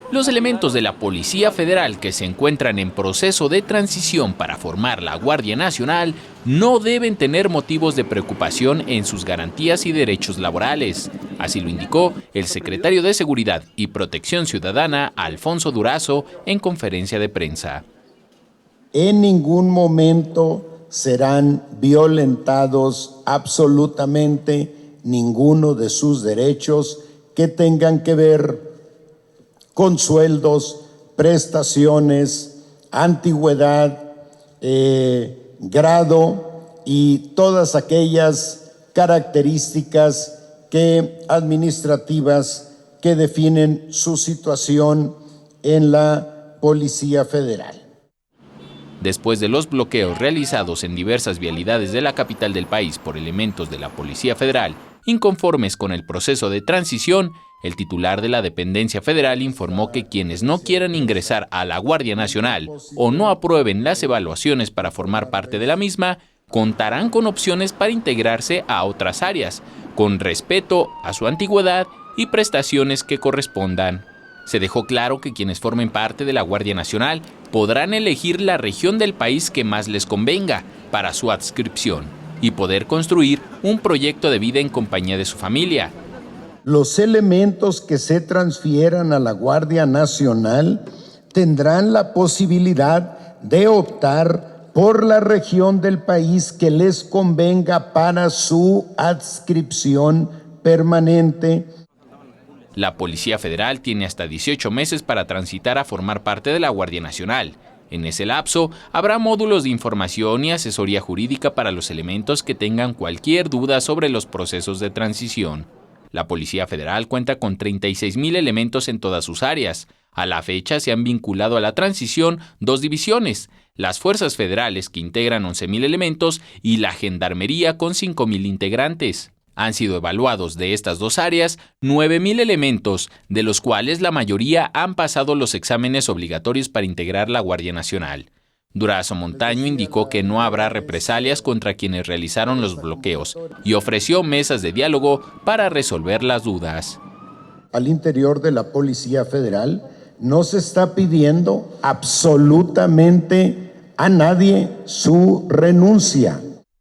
Los elementos de la Policía Federal que se encuentran en proceso de transición para formar la Guardia Nacional no deben tener motivos de preocupación en sus garantías y derechos laborales. Así lo indicó el secretario de Seguridad y Protección Ciudadana, Alfonso Durazo, en conferencia de prensa. En ningún momento serán violentados absolutamente ninguno de sus derechos que tengan que ver con sueldos, prestaciones, antigüedad, grado y todas aquellas características administrativas que definen su situación en la Policía Federal. Después de los bloqueos realizados en diversas vialidades de la capital del país por elementos de la Policía Federal, inconformes con el proceso de transición, el titular de la dependencia federal informó que quienes no quieran ingresar a la Guardia Nacional o no aprueben las evaluaciones para formar parte de la misma, contarán con opciones para integrarse a otras áreas, con respeto a su antigüedad y prestaciones que correspondan. Se dejó claro que quienes formen parte de la Guardia Nacional podrán elegir la región del país que más les convenga para su adscripción y poder construir un proyecto de vida en compañía de su familia. Los elementos que se transfieran a la Guardia Nacional tendrán la posibilidad de optar por la región del país que les convenga para su adscripción permanente. La Policía Federal tiene hasta 18 meses para transitar a formar parte de la Guardia Nacional. En ese lapso, habrá módulos de información y asesoría jurídica para los elementos que tengan cualquier duda sobre los procesos de transición. La Policía Federal cuenta con 36,000 elementos en todas sus áreas. A la fecha se han vinculado a la transición 2 divisiones, las Fuerzas Federales, que integran 11,000 elementos, y la Gendarmería, con 5,000 integrantes. Han sido evaluados de estas 2 áreas 9,000 elementos, de los cuales la mayoría han pasado los exámenes obligatorios para integrar la Guardia Nacional. Durazo Montaño indicó que no habrá represalias contra quienes realizaron los bloqueos y ofreció mesas de diálogo para resolver las dudas. Al interior de la Policía Federal no se está pidiendo absolutamente a nadie su renuncia.